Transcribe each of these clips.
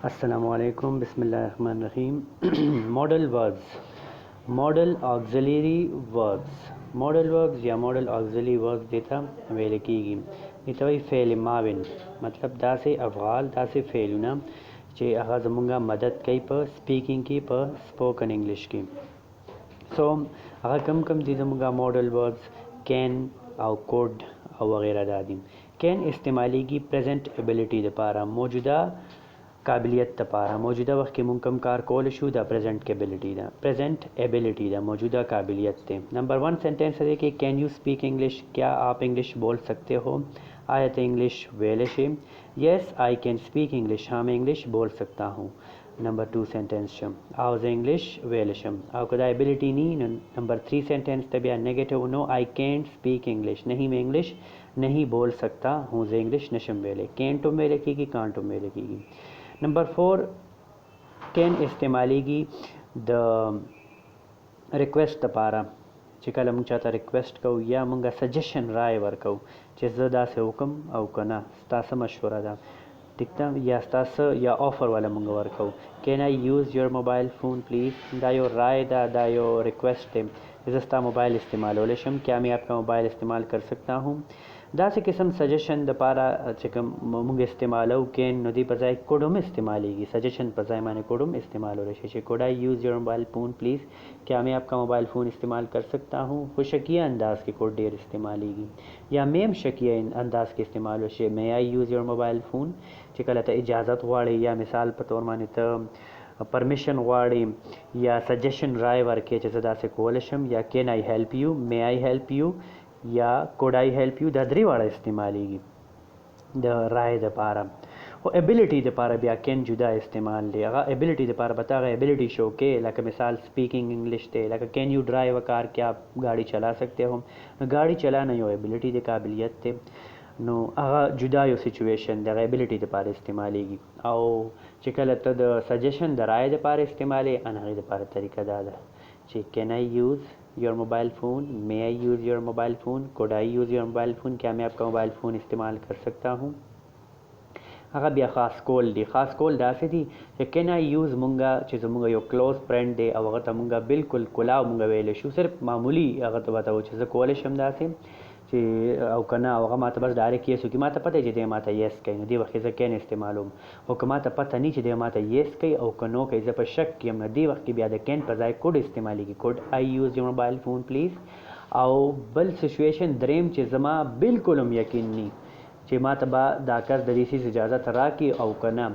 अस्सलामुअलैकुम बिस्मिल्लाहिर्रहमानिर्रहीम। Modal verbs, model auxiliary verbs, modal verbs या मॉडल ऑक्सिलरी वर्ब्स देता वेले कीगी नितवई फ़ेल माविन मतलब दा से अफ़आल दा से फ़ेलुना चे अगा ज़मुंगा मदद कई पर स्पीकिंग की पर स्पोकन इंग्लिश की। सो अगर कम कम दी ज़मुंगा मॉडल वर्ब्स कैन और कोड और वगैरह दादी। कैन इस्तेमाली की प्रेजेंट एबिलिटी दपारा मौजूदा काबिलियत तपारा मौजूदा वक्त के मुमकम कार कोल शू द प्रेजेंट एबिलिटी दा प्रेजेंट एबिलिटी दा मौजूदा काबिलियत थे। नंबर 1 सेंटेंस है कि कैन यू स्पीक इंग्लिश, क्या आप इंग्लिश बोल सकते हो। आयत इंग्लिश वेलेशे, yes I can speak English, हाँ मैं इंग्लिश बोल सकता हूँ। नंबर 2 सेंटेंस आउज इंग्लिश वेलशम आउ कदा एबिलिटी नी। नंबर 3 सेंटेंस तबिया negative no I can't speak English, नहीं मैं इंग्लिश नहीं बोल सकता हूँ जे इंग्लिश नशम वेले कैंटो मेले की कांटो मेले की। नंबर 4 कैन इस्तेमाली की द रिक्वेस्ट तपारा चिकल हम चाहता रिक्वेस्ट कहू या मुंगा सजेशन राय वर कहू चिज़दा से हुक्म औ कना स्तासा मशवरा दा दिखता या स्तासा या ऑफर वाला मुंगा वर कहू। Can I use your mobile phone please, दायो राय दायो रिक्वेस्ट है जिसता मोबाइल इस्तेमाल हो लेशम, क्या मैं आपका मोबाइल इस्तेमाल कर सकता हूँ। दा से किस्म सजेशन दपारा चिकम मुंग इस्तेमाल हो कैन नदी पजाए कोडुम इस्तेमालेगी सजेशन पजाए माने कोडुम इस्तेमाल हो रहे code I use your mobile phone please, क्या मैं आपका मोबाइल फ़ोन इस्तेमाल कर सकता हूँ। खुशकिया अंदाज़ के कोड डेर इस्तेमालेगी या मेम शकिया अंदाज़ के इस्तेमाल हो मे आई यूज़ योर मोबाइल फ़ोन चिकल इजाज़त वाड़े या मिसाल पतौर माने तो परमिशन वाड़ी या सजेशन राय वर्के जदा से कोलशम या can I help you, may I help you या कोड आई हेल्प यू ददरी वाला इस्तेमालेगी द राय द पारा। और एबिलिटी द पारा भी कैन जुदा इस्तेमाल ले अगर एबिलिटी द पारा बता गए एबिलिटी शो के लाइक मिसाल स्पीकिंग इंग्लिश थे like can you drive a car, क्या आप गाड़ी चला सकते हो। गाड़ी चला नहीं हो एबिलिटी द काबिलियत थे नो अगर जुदा यो सिचुएशन द एबिलिटी द पारा इस्तेमालेगी और चिकल तद सजेशन द राय द पारा इस्तेमाल अनहरी द पारा तरीका दादा ची can I use your mobile phone, may I use your mobile phone, code I use your mobile phone, क्या मैं आपका मोबाइल फ़ोन इस्तेमाल कर सकता हूँ। अगर बिया ख़ास कोल दासे थी कैन आई यूज़ मुंगा चीज़ मुंगा यो क्लोज फ्रेंड दे अब अगर मुंगा बिल्कुल कुलाव मुंगा वेले शू सिर्फ मामूली अगर तो बताओ चीज़ कोले शमदा से ची अव कना अगर माता बस डायरेक्ट ये सुकी माता पता है माता येस कहीं दी वक्त से कैन इस्तेमाल हो और माता पता नहीं चीज़ माता येस कहीं और कनो कहीं से पर शक कि हम दी वक्त की ब्याद कैन पर जाए कोड इस्तेमाली की code I use your mobile phone please और बल सिचुएशन द्रेम चीज़ मा बिल्कुल हम यकीन नहीं चे माता बा दाकर दरीसी से इजाज़त रा की और कना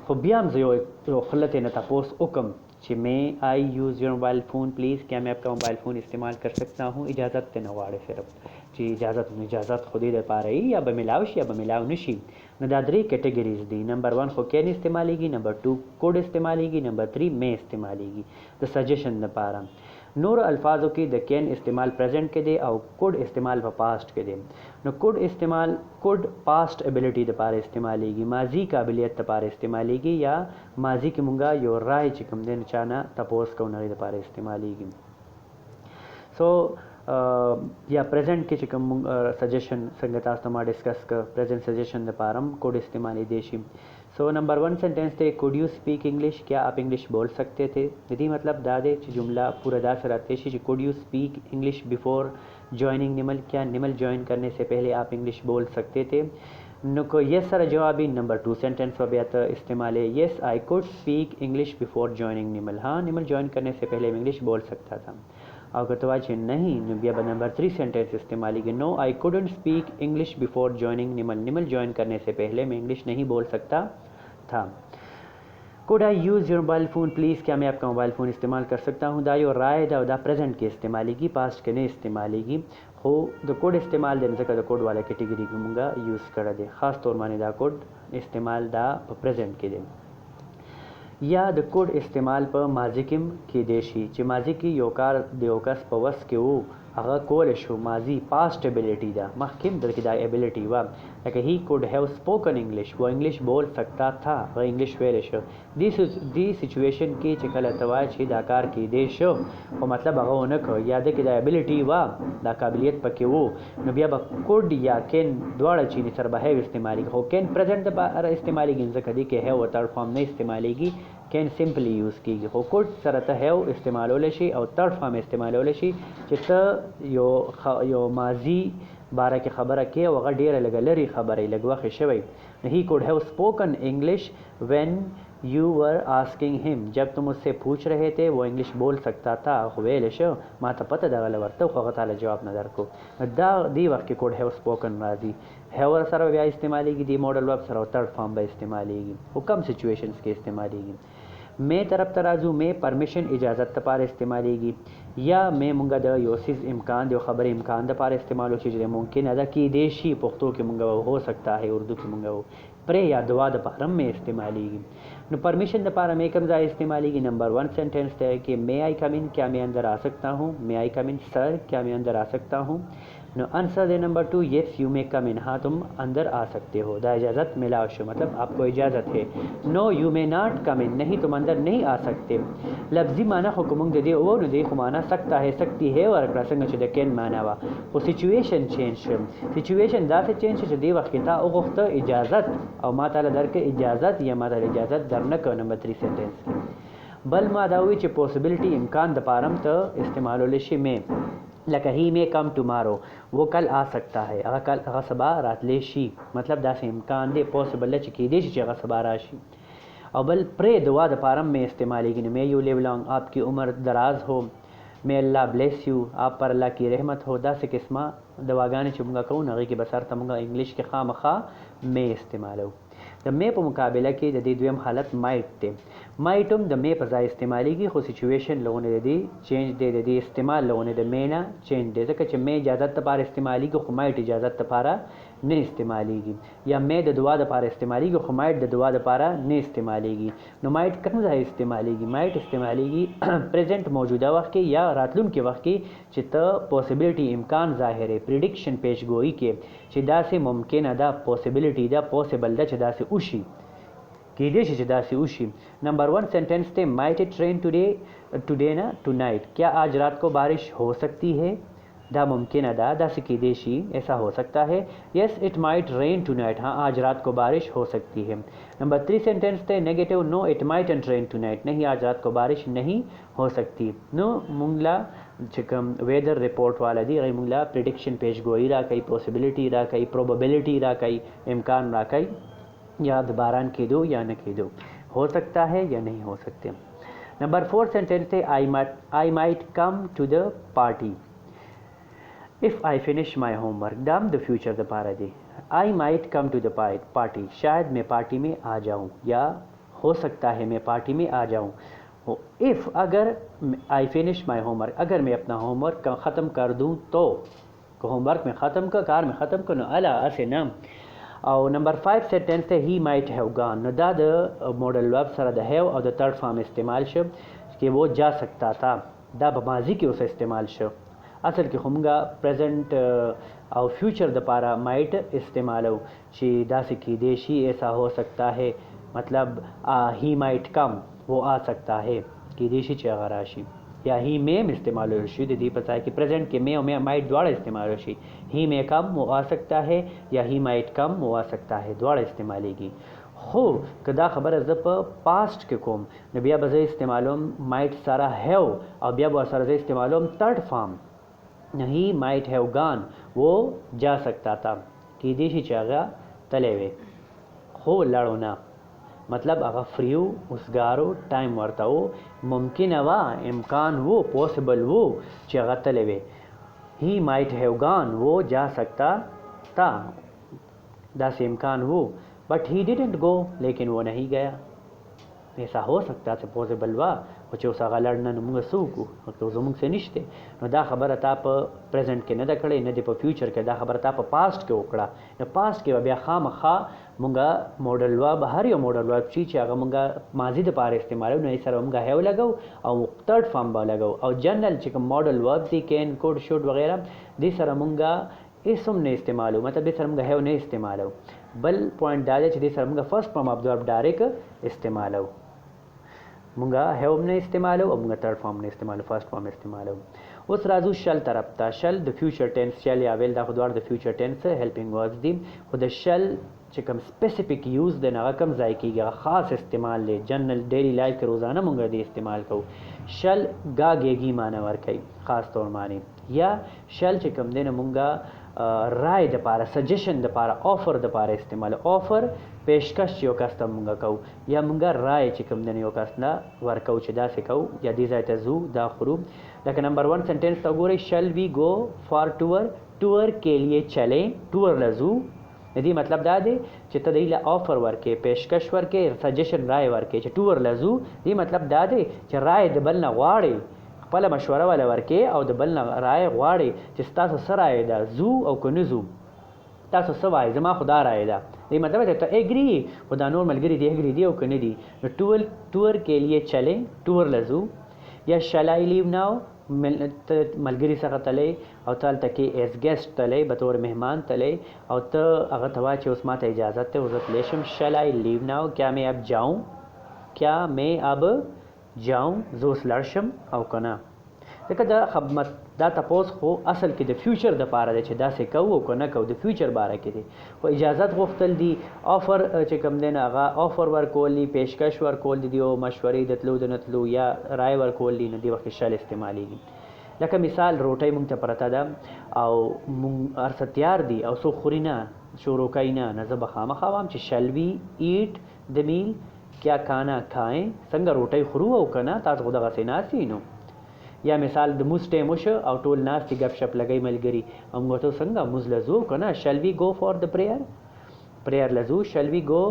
खुबियाम जो खलत न तपोस उकम चे may I use your mobile phone please, क्या मैं आपका मोबाइल फ़ोन इस्तेमाल कर सकता हूँ। इजाज़त ते नवाड़े सिर्फ जी इजाज़त खुद ही दे पा रही या बमिलावश या बमिलाव नशी न दादरी कैटेगरीज दी। नंबर 1 को कैन इस्तेमालेगी, नंबर 2 कोड इस्तेमालेगी, नंबर 3 में इस्तेमालेगी द सजेशन न पारा। नूर अल्फाजों की द कैन इस्तेमाल प्रेजेंट के दे और कोड इस्तेमाल व पास्ट के दे न कोड पास्ट एबिलिटी द पार इस्तेमालेगी माजी काबिलियत द पार इस्तेमालेगी या माजी की मुंगा यो राय चिकम दिन चाना तपोस को नरी द पार इस्तेमालेगी। सो या प्रेजेंट के चिकम सजेशन संगतास तमा डिस्कस कर प्रेजेंट सजेशन द पारम कोड इस्तेमाली देशी। सो नंबर 1 सेंटेंस थे कुड यू स्पीक इंग्लिश, क्या आप इंग्लिश बोल सकते थे। यदि मतलब दादे जुमला पूरा दा सराते could you speak English before joining Nimal, क्या निमल ज्वाइन करने से पहले आप इंग्लिश बोल सकते थे। नुको यस सर जवाबी नंबर 2 सेंटेंस पर इस्तेमाल है yes I could speak English before joining Nimal, हाँ निमल ज्वाइन करने से पहले मैं इंग्लिश बोल सकता था। और गतवाज नहीं नंबर 3 सेंटेंस इस्तेमाल की no I couldn't speak English before joining Nimal, Nimal join करने से पहले मैं इंग्लिश नहीं बोल सकता था। Could I use your mobile phone please, क्या मैं आपका मोबाइल फ़ोन इस्तेमाल कर सकता हूँ। दायो राय दा प्रेजेंट के इस्तेमाल की पास्ट के नहीं इस्तेमाल की हो द कोड इस्तेमाल देने से कोड वाला कैटेगरी की मुंगा यूज़ कर दे ख़ास तौर माने दा कोड इस्तेमाल दा प्रेजेंट के दे या द कोड इस्तेमाल पर माजिकिम की देशी चे माजी की योकार देवकस पवस के वो هغه کول شو ماضی past ability دا مخکې دلته دا ability و لکه he could have spoken English وہ انګلیش بول سکتا تھا هغه انګلیش ویل شو دی سچویشن کې چې کله توای چې دا کار کې دی شو او مطلب هغه ونه کو یاد کې دا ability و دا قابلیت پکې وو نو بیا به could یا can دواړه چې سره به استعمالي هو can present د استعمالي ځکه دی کې have third form نه استعماليږي can simply use کیږي خو could سره ته have استعمالول شي او third form استعمالول شي چې ته یو ماضی باره کې خبره کې او هغه ډیره لګلري خبره لګوخه شوی he could have spoken English when you were asking him जब तुम उससे पूछ रहे थे वो इंग्लिश बोल सकता था خو ویل شو ما ته پته دا ورته خو هغه تعالی جواب نه درکو دا دی وخت کې could have spoken راځي have سره بیا استعماليږي دی ماډل ورب سره third form به استعماليږي او کم سچويشنز کې استعماليږي میں طرف ترازو میں پرمیشن اجازت لپاره استعمالېږي یا میں مونږه د یو سیز امکان د خبرې امکان د لپاره استعمالو چې ممکن ادا کی دی شي پښتو کې مونږه هو سکتا ہے اردو کې مونږه پرې یا دعا د لپاره میں استعمالېږي نو پرمیشن د لپاره میں کوم ځای استعمالېږي نمبر 1 سینټنس ته کې میں آئی کم ان کیا میں اندر آ سکتا ہوں میں آئی کم ان سر کیا میں اندر آ سکتا ہوں نو آنسر دے نمبر 2 یس یو میں کم ان ہاں تم اندر آ سکتے ہو دا اجازت ملا شو مطلب آپ کو اجازت ہے نو یو میں ناٹ کم ان نہیں تم اندر نہیں آ سکتے لفظی معنی حکم دے دی او نو دی خو معنی سکتا ہے سکتی ہے ورکړه څنګه چې د کین معنی وا خو سچويشن چینج سچويشن دا څه چینج چې دی وخت ته او غوښته اجازت او ما تعالی درکې اجازت یا ما تعالی اجازت درنه نمبر 3 سنټنس بل ما دا وی چې پوسیبিলিټي امکان د پارم ته استعمالول شي میں لکه he may come tomorrow وہ کل آ سکتا ہے هغه سبا راتلی شي مطلب دا سه امکان دی پوسیبل چې کې دی چې هغه سبا راشي او بل پرې دعا د پارم میں استعمالېږي may you live long آپ کی عمر دراز ہو may Allah bless you آپ پر الله کی رحمت ہو دا سه قسمه دواګانې چې موږ کوو هغه کې بسر ته موږ انګلیش کې خامخا may استعمالو د می په مقابله کې د دې دویم حالت مایټ دی مایټ هم د می په ځای استعمالېږي خو سچويشن لغونه دی چینج دی د دې استعمال لغونه د مینا چینج دی ځکه چې می اجازت لپاره استعمالېږي خو مایټ اجازت لپاره نه استعمالېږي یا می د دعا لپاره استعمالېږي خو مایټ د دعا لپاره نه استعمالېږي نو مایټ کوم ځای استعمالېږي مایټ استعمالېږي پریزنٹ موجوده وخت کې یا راتلونکي وخت کې چې ته پوسیبিলিټي امکان ظاهره پریډکشن پیشګوئی کې چې دا سه ممکن ده پوسیبিলিټي ده پوسیبل ده چې دا سه وشي کې دې چې دا سه وشي نمبر 1 سینټنس ته might it rain today ना tonight क्या आज रात को बारिश हो सकती है دا ممکن है دا से کې دې شي ऐसा हो सकता है yes it might rain tonight हाँ आज रात को बारिश हो सकती है नंबर 3 सेंटेंस थे negative no it mightn't rain tonight नहीं आज रात को बारिश नहीं हो सकती नो मुंगला چې کوم ویدر ریپورټ والا دی غي موږ لا پریډکشن پیش ګوئی را کوي پوسیبিলিټي را کوي پروبابিলিټي را کوي امکان را کوي یا د باران کېدو یا نه کېدو हो सकता है या नहीं हो सकते नंबर 4 सेंटेंस है I might come to the party if I finish my homework دام د فیوچر د پاره دی I might come to the party शायद मैं पार्टी में आ जाऊं या हो सकता है मैं पार्टी में आ जाऊं if अगर I finish my homework अगर मैं अपना होमवर्क ख़त्म कर दूं तो होमवर्क में ख़त्म का कार में ख़त्म करना अला ऐसे ना और नंबर 5 सेंटेंस है he might have gone नو دا د ماډل ورب سره د have او د third form استعمال شو कि वो जा सकता था دا په ماضی کې اوس استعمال شو اصل کې همغه پریزنٹ او فیوچر د پاره might استعمالو چې دا سې کې دی شي ایسا हो सकता है मतलब he might come वो आ सकता है कि دیشی چې هغه راشي یا he may استعمال شي د دې پتاي کې پریزنٹ کې may او might دواړه استعمال شي he may come वो आ सकता है یا he might come वो आ सकता है دواړه استعمالېږي خو کدا خبره ز په پاست کې کوم نو بیا به استعمالوم might سره have او بیا به سره استعمالوم third form he might have gone वो जा सकता था कि دیشی چې هغه تلې وي خو لاړو نه मतलब هغه فریو اوسګارو ټایم ورته وو ممکن وا امکان وو پوسیبل وو چې هغه تلې وي he might have gone वो जा सकता था دا से امکان وو but he didn't go लेकिन वो नहीं गया ऐसा हो सकता है पॉसिबल वा او چې اوس هغه لړنه موږ سوکو او زموږ څه نشته نو دا خبره تا په پریزنٹ کې نه ده کړې نه دی په فیوچر کې دا خبره تا په پاست کې وکړه نو پاست کې بیا خامخا مونږه ماډل ورب هر یو ماډل ورب چې هغه مونږه ماضي د پاره استعمالو نه سره مونږه هیو لګو او تھرد فارم به لګو او جنرال چې کوم ماډل ورب دي کین کوډ شوډ وغیرہ دې سره مونږه اسم نه استعمالو مطلب دې سره مونږه هیو نه استعمالو بل پوینټ دا دی چې دې سره مونږه فرست فارم اف د ورب ډایرکټ استعمالو مونږه هیو نه استعمالو او مونږه تھرد فارم نه استعمالو فرست فارم استعمالو اوس راځو شل طرف ته شل د فیوچر ټینس شل یا ویل دا خو دوار د فیوچر ټینس هیلپینګ وربز دي خو د شل چې کوم سپیسیفیک یوز د نه کم ځای کېږي خاص استعمال لې جنرال ډیلی لایف کې روزانه مونږ دې استعمال کوو شل گاګېږي معنی ورکوي خاص طور معنی یا شل چې کوم دی نه مونږه رای د پاره سجیشن د پاره آفر د پاره استعمال آفر پیشکش یو کس ته مونږه کوو یا مونږه رای چې کوم دی یو کس نه ورکو چې داسې کوو یا دې ځای ته ځو دا خورو لکه نمبر 1 سنټینس ته وګورئ شل وی گو فار ټور ټور کې لیے چلیں ټور لزو دې مطلب دا دی چې ته دې له آفر ورکې پیشکش ورکې سجیشن رای ورکې چې ټور لزو دې مطلب دا دی چې رای د بل نه غواړي خپل مشوره ولا ورکې او د بل نه رای غواړي چې تاسو سره رای ده زو او کنه زو تاسو سوای زما خدا رای ده دې مطلب ته اګری خدا نور ملګری دی اګری دی او کنه دی نو ټور کې لیے چلیں ټور لزو یا شل آئی لیو ناو ملګری څخه تلې او تل تکي ایز ګیسټ تلې به طور مهمان تلې او ته هغه توا چې اوس ماته اجازه ته ورت لیشم شل آئی لیو ناو کیا میں اب جاؤں کیا میں اب جاؤں زوس لړشم او کنه دغه د خدمت دا تاسو خو اصل کې د فیوچر د پاره دی چې دا څه کوو کنه کو د فیوچر باره کې دی او اجازه غوښتل دي آفر چې کوم دی نه هغه آفر ورکول دي پیشکش ورکول دي او مشورې د تلو د نتلو یا رای ورکول دي نه دی وخت شل استعمالېږي لکه مثال روټۍ مونږ ته پرته ده او مونږ ارڅ تیار دي او سو خورینه شروع کینا نه زه بخامه خوام چې شلوي ایټ د میل کیا کھانا کھائیں څنګه روټۍ خورو او کنه تاسو خو دغه سیناسي نو یا مثال د موس ټیم وشو او ټول ناس چې غپ شپ لګی ملګری او موږ ته څنګه موز لزو کنه شل وی گو فار د پریئر لزو شل وی گو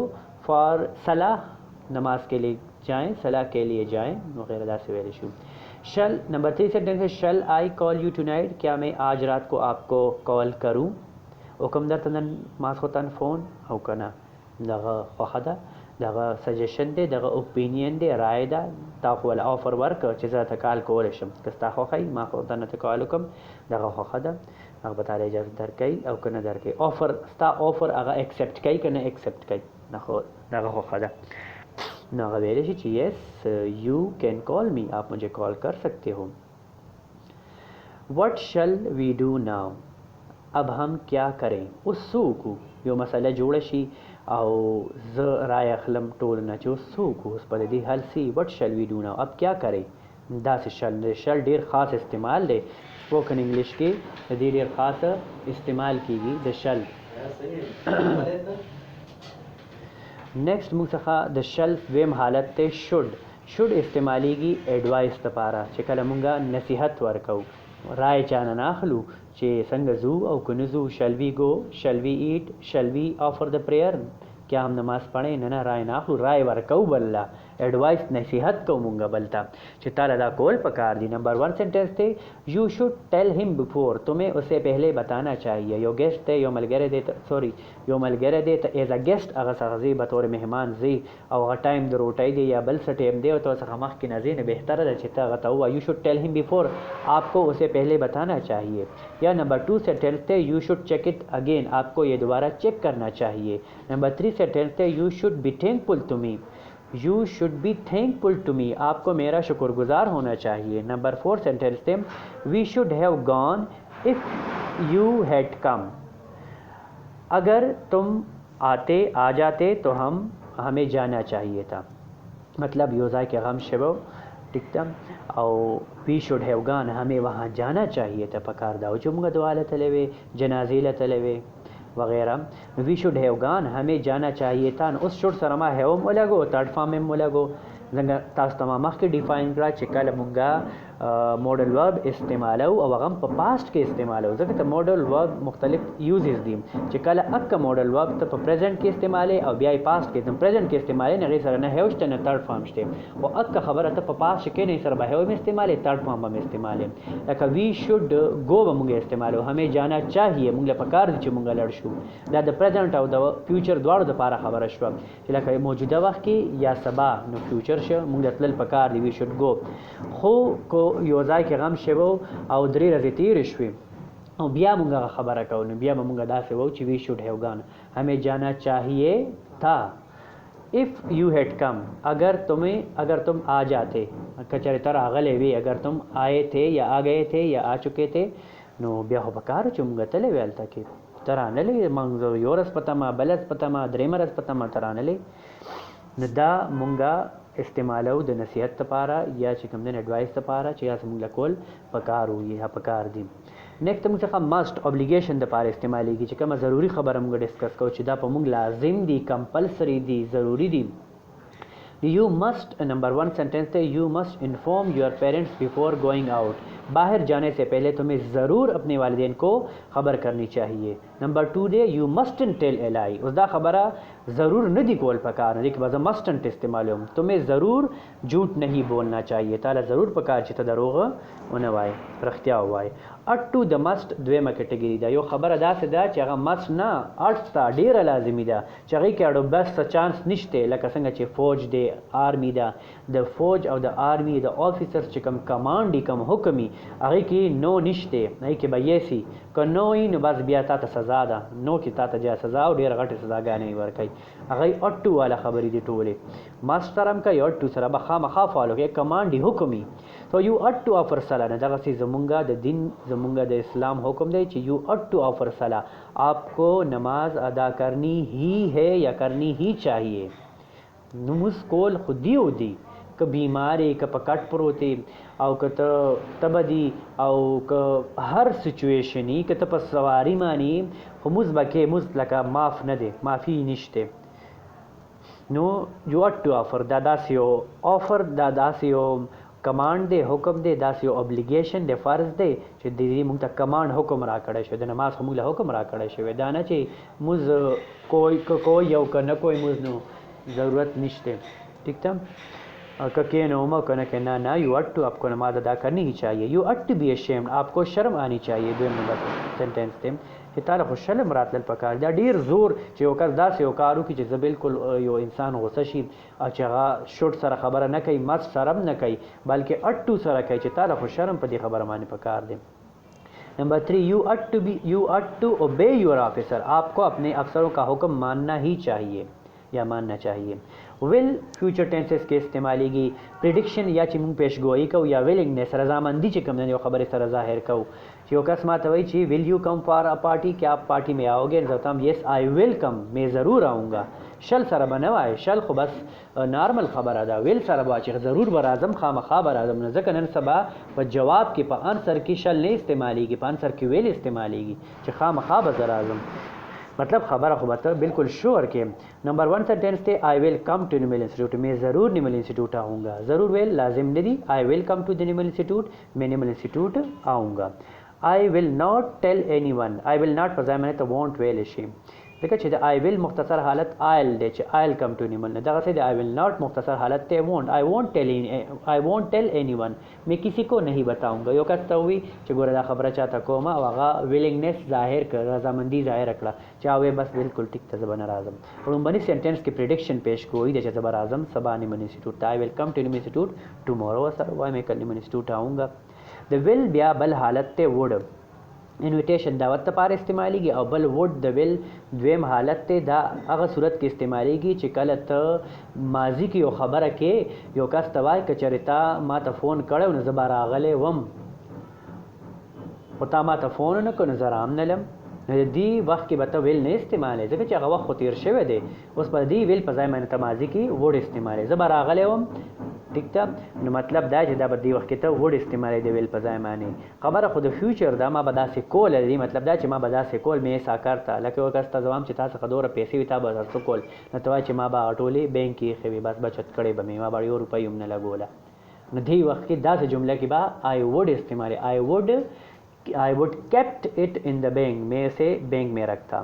فار صلاح نماز کے لیے جائیں صلاح کے لیے جائیں وغیرہ داسې ویل شو شل نمبر 3 سینٹنس ہے شل آئی کال یو ٹونائٹ کیا میں آج رات کو آپ کو کال کروں حکم درته نن ماسخوتن فون او کنه دغه خوښه ده دغه سجیشن دی دغه اوپینین دی رای ده تا خو ول آفر ورک چې زه ته کال کول شم کستا خوښی ما خو ته نه کال کوم دغه خوښه ده هغه به تعالی اجازه درکې او کنه درکې آفر ستا آفر هغه ایکسپټ کوي کنه ایکسپټ کوي نه خو دغه خوښه ده نو هغه ویل شي چې یس یو کین کال می آپ مجھے کال کر سکتے ہو what shall we do now اب हम क्या करें اوس څوک یو مسله جوړه شي او زه رای اخلم ټول نه چې اوس څوک اوس په دې حل سي what shall we do now اب क्या करें دا شل ډیر خاص استعمال دی سپوکن انګلیش کې د دې ډیر خاص استعمال کیږي د شل نیکسٹ موږ څخه د شل ویم حالت ته شود استعمالیږي ایڈوایس لپاره چې کله موږ نصیحت ورکو رای چانه ناخلو چې څنګه زو او کنه زو شل وی گو شل وی ایٹ شل وی آفر د پریئر کیا هم نماز پڑھیں نه رای ناخلو رای ورکو بللا ایڈوائس نصیحت کو مونږه بلتا چې تعالی دا کول پکار دی نمبر 1 سینٹنس ته یو شوڈ ٹیل ہم بیفور تمہیں اسے پہلے بتانا چاہیے یو گیسٹ ته یو ملګری دی سوری یو ملګری دی ته ایز ا گیسٹ هغه څنګه به تور مهمان زی او هغه ټایم د روټای دی یا بل څه ټایم دی او تاسو هغه مخ کې نه زینه بهتره ده چې تا غته یو شوڈ ٹیل ہم بیفور آپ کو اسے پہلے بتانا چاہیے یا نمبر 2 سینٹنس ته یو شوڈ چیک اٹ اگین آپ کو یہ دوبارہ چیک کرنا چاہیے نمبر 3 سینٹنس ته یو شوڈ بی تھینکفل ٹو می یو شوڈ بی تھینکفل ٹو می آپ کو میرا شکر گزار ہونا چاہیے نمبر 4 سینٹنس تے وی شوڈ ہیو گون اف یو ہیڈ کم اگر تم آ جاتے تو ہمیں جانا چاہیے تھا مطلب یوزا کے غم شبو ٹکتا او وی شوڈ ہیو گون ہمیں وہاں جانا چاہیے تھا پکار دا او چمگا دعا لتلے وے جنازی لتلے وے وغیرہ وی شوڈ ہیو گان ہمیں جانا چاہیے تھا اس شوڈ سره ما هیو مولګو تھرد فارم هم مولګو څنګه تاسو ته ما مخکې ډیفاین کړه چې کله مونږه ماډل ورب استعمالو او هغه په پاست کې استعمالو ځکه ته ماډل ورب مختلف یوزز دي چې کله اکه ماډل ورب ته په پریزنت کې استعمالي او بیا یې پاست کې د پریزنت کې استعمالي نه غي سره نه هوشته نه تھرد فارم شته او اکه خبره ته په پاست کې نه سره به هو استعمالي تھرد فارم هم استعمالي لکه وی شود گو به موږ استعمالو همې جانا چاهیے موږ له پکار دي چې موږ لړ شو دا د پریزنت او د فیوچر دواړو لپاره خبره شو چې لکه موجوده وخت کې یا سبا نو فیوچر شه موږ تل پکار دی وی شود گو خو کو یو ځای کې غم شوو او درې ورځې تیرې شوې او بیا موږ خبره کوو نو بیا به موږ داسې وو چې وی شود هیو گان ہمیں جانا چاہیے تھا if you had come اگر تم آ جاتے کچره تر اغلې وی اگر تم آئے تھے یا آ گئے تھے یا آ چکے تھے نو بیا خو پکار چې موږ تلې ویل تا کې ترانه لې موږ یو ورځ پته ما بل ورځ پته ما درې ورځ پته ما ترانه لې نو دا موږ استعمالو د نصیحت لپاره یا چې کوم د اډوایس لپاره چې تاسو موږ کول پکار وي یا پکار دي نیکسٹ موږ څخه ماست اوبلیګیشن د لپاره استعمالېږي چې کومه ضروری خبره موږ ډیسکس کوو چې دا په موږ لازم دي کمپلسری دي ضروری دي You must نمبر 1 سینٹنس ہے you must inform your parents before going out باہر جانے سے پہلے تمہیں ضرور اپنے والدین کو خبر کرنی چاہیے نمبر 2 دے you mustn't tell a lie اس دا خبرہ ضرور ندی کول پکار لیکن بعض mustn't استعمال ہوں تمہیں ضرور جھوٹ نہیں بولنا چاہیے تعالی ضرور پکار چې ته دروغ ونه وای رښتیا وای اټو د مست دویمه کټګری ده یو خبره داسې ده چې هغه مست نه اټ تا ډیره لازمي ده چې هغې کې اړو بس چانس نشته لکه څنګه چې فوج دی آرمی ده د فوج او د آرمی د آفیسرز چې کوم کمانډ دي کوم حکمي هغې کې نو نشته هغې کې به یې سي که نو وي نو بس بیا تا ته سزا ده نو کې تا ته جا سزا او ډېره غټې سزاګانې ورکوي هغې اټو والا خبرې دي ټولې مست سره هم کوي اټو سره به خامخا فالو کوي کمانډ دي حکمي So you ought to offer salah نه دغه سي زمونږه د دین زمونږه د اسلام حکم دی چې you ought to offer salah آپ کو نماز ادا کرنی ہی ہے یا کرنی ہی چاہیے نماز کول خودی او دی که بیماری که په کټ پروتي او که ته تبدي او که هر سچویشنی که ته په سواری مانی خو موز بکې موز لکه معاف نه دی معافي نشته نو you ought to offer دا داسې یو آفر دا داسې یو کمانډ دی حکم دی داسې یو اوبلیګیشن دی فرض دی چې د دې موږ ته کمانډ حکم را کړی شوی د نماز خو موږ له حکم را کړی شوی دا نه چې موږ کوی یو که نه کوی موږ نو ضرورت نشته ٹھیک تھا کہ کینوما کہ نہ نہ یو اٹ ٹو آپ کو نماز ادا کرنی ہی چاہیے یو اٹ ٹو بی اسیمڈ آپ کو شرم آنی چاہیے دویم نمبر سینټنس دی چې تعالی خو شرم راتلل پکار دا ډیر زور چې یو کس داسې یو کار وکړي چې زه بالکل یو انسان غوسه شي او چې هغه شوټ سره خبره نه کوي مست سره هم نه کوي بلکې اټو سره کوي چې تعالی خو شرم په دې خبره باندې پکار دی نمبر 3 یو اٹ ٹو اوبے یور آفیسر آپ کو اپنے افسروں کا حکم ماننا ہی چاہیے یا ماننا چاہیے ول فیوچر ټینسز کې استعمالیږي پریډکشن یا چې موږ پیشګویي کوو یا ویلنګنس رضامندي چې کوم نه یو خبرې سره ظاهر کوو چې یو کس ماته وایي چې ویل یو کم فار ا پارٹی کیا آپ پارٹی میں آؤ گے زه ته یس آئی ول کم میں ضرور آؤں گا شل سره به نه وایي شل خو بس نارمل خبره ده ویل سره به چې ضرور به راځم خامخا به راځم نو ځکه نن سبا په جواب کې په انسر کې شل نه استعمالیږي په انسر کې ویل استعمالیږي چې خامخا به زه راځم مطلب خبر خو بتا بالکل شور کې نمبر 1 سینٹنس تے آئی ول کم ٹو نیمل انسٹیٹیوٹ میں ضرور نیمل انسٹیٹیوٹ آؤں گا ضرور ویل لازم ندی آئی ول کم ٹو دی نیمل انسٹیٹیوٹ میں نیمل انسٹیٹیوٹ آؤں گا آئی ول ناٹ ٹیل اینی ون آئی ول ناٹ پزای معنی ته وونٹ ویل شي ځکه چې د آئی ول مختصر حالت آئل دی چې آئل کم ټو نیمل نه دغه د آئی ول ناٹ مختصر حالت ته وونٹ آئی وونٹ ٹیل اینی ون میں کسی کو نہیں بتاؤں گا یو کس ته وي چې ګوره دا خبره چاته کومه او هغه ویلنګنس ظاهر کړ رضامندي ظاهر کړه چې او بس بالکل ټیک ته زبر راځم لومبني سینټنس کې پریډکشن پیش کوي د چې زبر اعظم سبا نیمل انسټیټیوټ آئی ول کم ټو نیمل انسټیټیوٹ ټومورو سر وای میں کل نیمل انسټیټیوٹ آؤں گا د ویل بیا بل حالت ته وډ انویټیشن دعوت لپاره استعمالیږي او بل وډ د ویل دویم حالت ته دا هغه صورت کې استعمالیږي چې کله ته ماضی کې یو خبره کې یو کس ته وایي که چېرې تا ما ته فون کړی نو زه به راغلی وم خو تا ما ته فون ونه کړو نو زه رانغلم نو د دې وخت کې به ته ویل نه استعمالوې ځکه چې هغه وخت خو تېر شوی دی اوس په دې ویل په ځای باندې ته ماضي کې وډ استعمالوې زه به راغلی وم ٹھیک ده نو مطلب دا چې دا به دې وخت کې ته وډ استعمالوې د ویل په ځای باندې خبره خو د فیوچر ده ما به داسې کوله دی مطلب دا چې ما به داسې کول مې ایسا کارته لکه یو کس ته زه وایم چې تا څخه دومره پیسې وي تا به هر څه کول نو ته وایې چې ما به هغه ټولې بینک کې ایښې وي بس بچت کړې به مې ما به یو روپۍ هم نه لګوله दी वक्त की दा से जुमला की बा I would इस्तेमाल है, I would kept it in the bank, मैं इसे बैंक में रखता।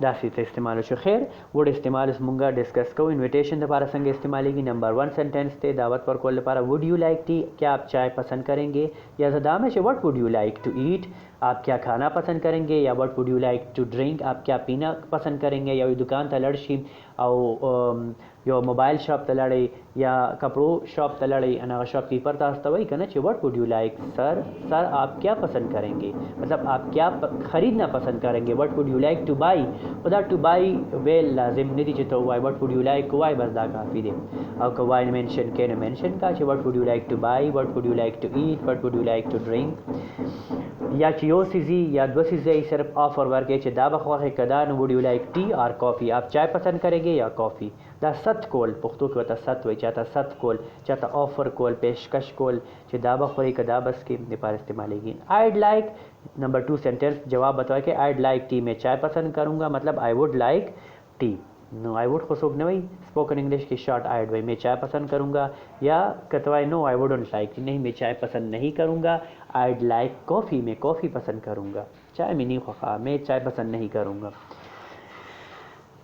दासी इस्तेमाल शो खैर वुड इस्तेमाल मुंगा डिस्कस को इन्विटेशन दोबारा संग इस्तेमाल की नंबर 1 सेंटेंस थे दावत पर कोल पारा वुड यू लाइक टी, क्या आप चाय पसंद करेंगे, या जदाम है what would you like to eat, आप क्या खाना पसंद करेंगे, या what would you like to drink, आप क्या पीना पसंद करेंगे, या दुकान तलड़शी और यो मोबाइल शॉप तलड़े या कपड़ों शॉप तलड़े अना शॉपकीपर तास्ता वही कहना चाहिए what would you like sir आप क्या पसंद करेंगे, मतलब आप क्या ख़रीदना पसंद करेंगे। What would you like to by, उदा टू बाई वेल लाजिम नहीं थी तो why what would you like को वाई बस दा काफ़ी दे और को वाई मेंशन के न मेंशन का चाहिए what would you like to buy, what would you like to eat, what would you like to drink, या चियो सीजी या दो चीज़ें सिर्फ ऑफर वर्क के दा बखवा कदा वुड यू लाइक टी और कॉफ़ी, आप चाय पसंद करेंगे या कॉफ़ी। दा सत कोल पुख्तू के वता सत वही चाहता सत कोल चाहता ऑफर कोल पेशकश कोल चे दा बखोरी कदा बस के नेपाल इस्तेमालेगी। आईड लाइक नंबर 2 सेंटेंस जवाब बताओ कि आईड लाइक टी, मैं चाय पसंद करूँगा, मतलब I would like tea. No I would खुशूक नहीं स्पोकन इंग्लिश की शॉर्ट आइड भाई मैं चाय पसंद करूँगा, या कतवाई नो आई वुडंट लाइक नहीं मैं चाय पसंद नहीं करूँगा, आईड लाइक कॉफ़ी मैं कॉफ़ी पसंद करूँगा, चाय में नहीं ख्वाह मैं चाय पसंद नहीं करूँगा।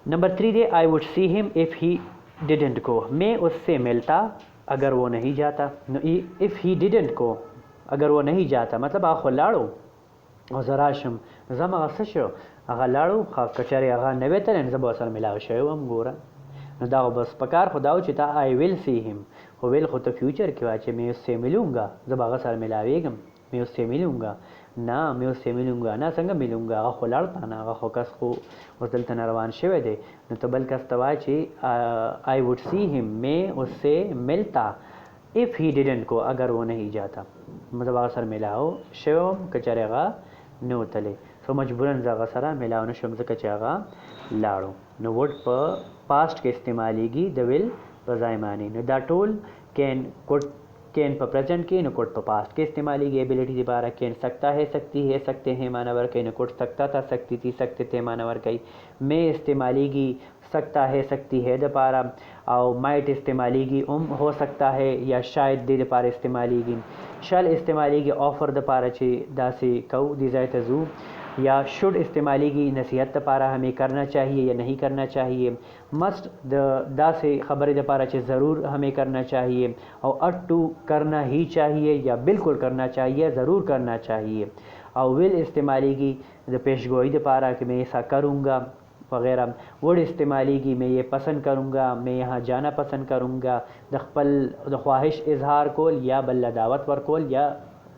नंबर 3 दे I would see him if he didn't go, मैं उससे मिलता अगर वो नहीं जाता। इफ़ ही डिडेंट को अगर वो नहीं जाता मतलब आखो लाड़ो और ज़राशम जमा सशो आगा लाड़ो खा कचरे आगा नवेतर इन जब असर मिलाओ शयो हम गोरा न दाओ बस पकार खुदाओ चिता आई विल सी हिम वो विल खुद तो फ्यूचर के वाचे मैं उससे मिलूँगा जब आगा सर मिलावेगम मैं उससे मिलूँगा ना मैं उससे मिलूँगा ना संग मिलूँगा आगा खुलाड़ता ना आगा खुकस को उस दिल तनरवान शेवे दे न तो बल कस्तवाची आई वुड सी हिम मैं उससे मिलता इफ़ ही डिडेंट को अगर वो नहीं जाता मतलब आगा सर मिलाओ शेवम कचरेगा नो तले सो मजबूरन जागा सरा मिलाओ न शम्स कचेगा लाड़ो न वुड पर पास्ट के इस्तेमालीगी द विल बजायमानी न दा टोल कैन कुड कैन पर प्रेजेंट की न कुड पर पास्ट के इस्तेमालीगी एबिलिटी दोबारा कैन सकता है सकती है सकते हैं मानवर कहीं न कुड सकता था सकती थी सकते थे मानवर कहीं मैं इस्तेमालीगी सकता है सकती है दोबारा और माइट इस्तेमालीगी हो सकता है या शायद दे दोबारा इस्तेमालीगी शल इस्तेमालीगी ऑफ़र दोबारा चे दासे कऊ दी जाए तजू या शुड इस्तेमालीगी नसीहत दोबारा हमें करना चाहिए या नहीं करना चाहिए मस्ट दा से ख़बर दोबारा चे ज़रूर हमें करना चाहिए और अट टू करना ही चाहिए या बिल्कुल करना चाहिए ज़रूर करना चाहिए और विल इस्तेमालीगी पेशगोई दोबारा कि मैं ऐसा करूँगा वगैरह वुड इस्तेमालीगी मैं ये पसंद करूँगा मैं यहाँ जाना पसंद करूँगा द ख्वाहिश इजहार कोल या बल्ला दावत वर कोल या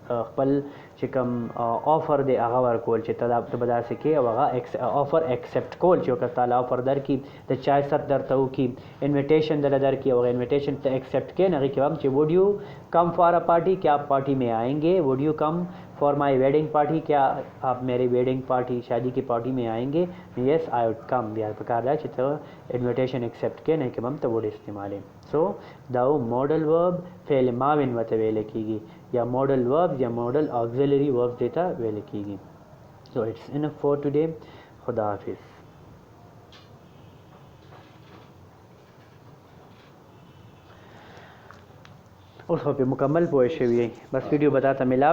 खपल चिकम ऑफ़र दे आगा कोल चे तदाब तो बदा से के वगा ऑफ़र एक्सेप्ट कोल चो कस्ताला ऑफ़र दर की द चाय सत दर तो की इनविटेशन दर दर की वगा इनविटेशन तो एक्सेप्ट के नगी के वम चे would you come for a party क्या आप पार्टी में आएंगे, would you come for my wedding party क्या आप मेरी वेडिंग पार्टी शादी की पार्टी में आएंगे, yes I would come Bihar प्रकार है चित इन्विटेशन एक्सेप्ट के नहीं के मम तो वुड इस्तेमाल है। सो दाओ मॉडल वर्ब फेल माविन वत वे लिखीगी या मॉडल वर्ब या मॉडल ऑक्सिलरी वर्ब देता वे लिखीगी। So it's enough for today, खुदा हाफिज़। उस पे मुकम्मल पोएश हुई बस वीडियो बताता मिला।